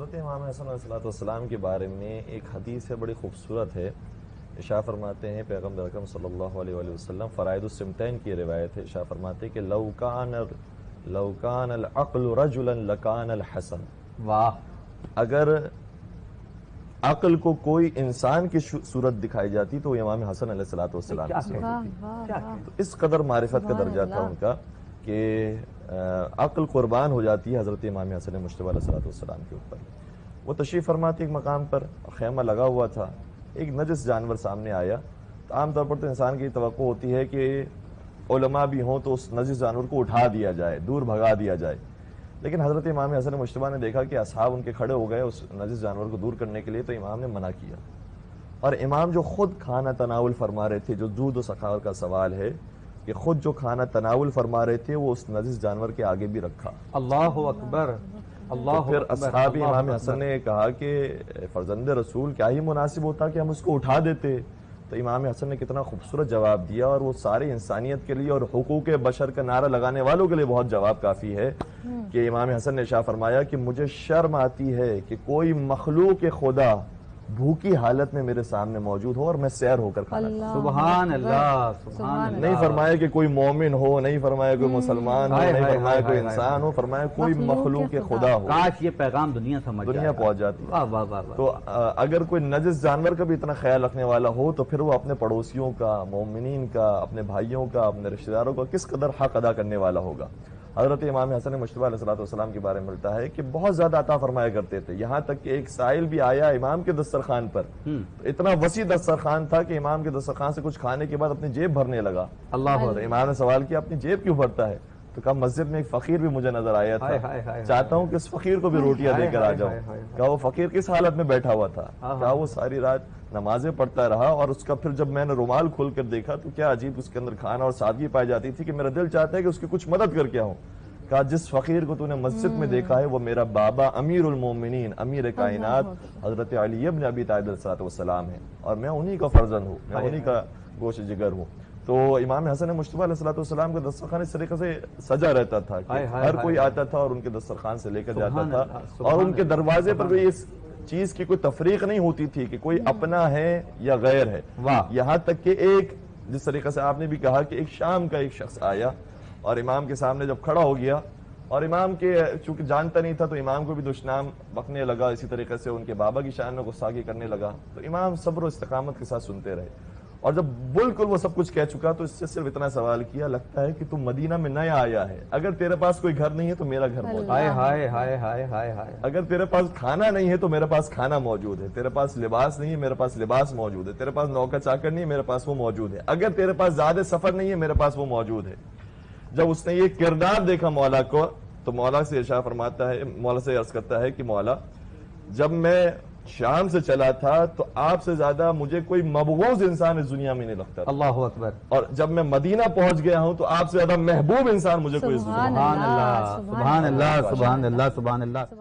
حضرت امام حسن علیہ السلام کے بارے میں ایک حدیث ہے، بڑی خوبصورت ہے۔ ارشاد فرماتے ہیں پیغمبر اکرم صلی اللہ علیہ وآلہ وسلم، فرائض السمتین کی روایت ہے، ارشاد فرماتے ہیں کہ لو کان العقل رجلا لکان الحسن۔ واہ! اگر عقل کو کوئی انسان کی صورت دکھائی جاتی تو امام حسن علیہ السلام تو اس قدر معرفت کا درجہ تھا ان کا کہ عقل قربان ہو جاتی ہے حضرت امام حسن مجتبی علیہ السلام کے اوپر۔ وہ تشریف فرماتے ایک مقام پر، خیمہ لگا ہوا تھا، ایک نجس جانور سامنے آیا۔ تو عام طور پر تو انسان کی توقع ہوتی ہے کہ علماء بھی ہوں تو اس نجس جانور کو اٹھا دیا جائے، دور بھگا دیا جائے، لیکن حضرت امام حسن مجتبی نے دیکھا کہ اصحاب ان کے کھڑے ہو گئے اس نجس جانور کو دور کرنے کے لیے، تو امام نے منع کیا۔ اور امام جو خود کھانا تناول فرما رہے تھے، جو جود و سخاوت کا سوال ہے کہ خود جو کھانا تناول فرما رہے تھے وہ اس نجس جانور کے آگے بھی رکھا۔ اللہ اکبر! اللہ پھر اکبر! اصحاب اللہ امام اکبر! حسن نے کہا کہ فرزند رسول کیا ہی مناسب ہوتا کہ ہم اس کو اٹھا دیتے۔ تو امام حسن نے کتنا خوبصورت جواب دیا، اور وہ سارے انسانیت کے لیے اور حقوق بشر کا نعرہ لگانے والوں کے لیے بہت جواب کافی ہے کہ امام حسن نے ارشاد فرمایا کہ مجھے شرم آتی ہے کہ کوئی مخلوق خدا بھوکی حالت میں میرے سامنے موجود ہو اور میں سیر ہو کر کھانا کھاؤں۔ سبحان اللہ! سبحان اللہ! نہیں فرمایا کہ کوئی مومن ہو، نہیں فرمایا کوئی مسلمان ہو، نہیں فرمایا کوئی انسان ہو، فرمایا کوئی مخلوق خدا ہو۔ کاش یہ پیغام دنیا سمجھ جائے، دنیا پہنچ جاتی ہے۔ واہ واہ واہ واہ! تو اگر کوئی نجس جانور کا بھی اتنا خیال رکھنے والا ہو تو پھر وہ اپنے پڑوسیوں کا، مومنین کا، اپنے بھائیوں کا، اپنے رشتہ داروں کا کس قدر حق ادا کرنے والا ہوگا۔ حضرت امام حسن مجتبی علیہ السلام کے بارے میں ملتا ہے کہ بہت زیادہ عطا فرمایا کرتے تھے، یہاں تک کہ ایک سائل بھی آیا امام کے دسترخوان پر، اتنا وسیع دسترخوان تھا کہ امام کے دسترخوان سے کچھ کھانے کے بعد اپنی جیب بھرنے لگا۔ اللہ تو امام نے سوال کیا اپنی جیب کیوں بھرتا ہے؟ تو کہا مسجد میں ایک فقیر بھی مجھے نظر آیا تھا، چاہتا ہوں کہ اس فقیر کو بھی روٹیاں دے کر آ جاؤں۔ کہا وہ فقیر کس حالت میں بیٹھا ہوا تھا؟ کہا وہ ساری رات نمازیں پڑھتا رہا، اور اس کا پھر جب میں نے رومال کھول کر دیکھا تو کیا عجیب اس کے اندر کھانا اور سادگی پائی جاتی تھی کہ میرا دل چاہتا ہے کہ اس کی کچھ مدد کر کے آؤں۔ کہا جس فقیر کو تو نے مسجد میں دیکھا ہے وہ میرا بابا امیر المومنین، امیر کائنات حضرت علی ابن ابی طالب علیہ السلام ہے، اور میں انہی کا فرزند ہوں، میں انہی کا گوشت جگر ہوں۔ تو امام حسن مجتبی علیہ السلام کا دسترخوان اس طریقے سے سجا رہتا تھا کہ ہر کوئی آتا تھا اور ان کے دسترخوان سے لے کر جاتا تھا، اور ان کے دروازے پر بھی اس چیز کی کوئی تفریق نہیں ہوتی تھی کہ کوئی اپنا ہے یا غیر ہے۔ یہاں تک کہ ایک جس طریقے سے آپ نے بھی کہا کہ ایک شام کا ایک شخص آیا اور امام کے سامنے جب کھڑا ہو گیا، اور امام کے چونکہ جانتا نہیں تھا تو امام کو بھی دشنام بکنے لگا، اسی طریقے سے ان کے بابا کی شان میں گستاخی کرنے لگا، تو امام صبر و استقامت کے ساتھ سنتے رہے، اور جب بالکل وہ سب کچھ کہہ چکا تو اس سے صرف اتنا سوال کیا، لگتا ہے کہ تم مدینہ میں نیا آیا ہے، اگر تیرے پاس کوئی گھر نہیں ہے تو میرا گھر موجود ہے، ہائے ہائے ہائے ہائے ہائے ہائے! اگر تیرے پاس کھانا نہیں ہے تو میرے پاس کھانا موجود ہے، تیرے پاس لباس نہیں ہے میرے پاس لباس موجود ہے، تیرے پاس نوکر چاکر نہیں ہے میرے پاس وہ موجود ہے، اگر تیرے پاس زیادہ سفر نہیں ہے میرے پاس وہ موجود ہے۔ جب اس نے یہ کردار دیکھا مولا کو تو مولا سے ارشاد فرماتا ہے، مولا سے عرض کرتا ہے کہ مولا جب میں شام سے چلا تھا تو آپ سے زیادہ مجھے کوئی مبغوض انسان اس دنیا میں نہیں لگتا تھا، اللہ اکبر! اور جب میں مدینہ پہنچ گیا ہوں تو آپ سے زیادہ محبوب انسان مجھے کوئی سبحان اللہ! سبحان اللہ! سبحان اللہ! سبحان اللہ!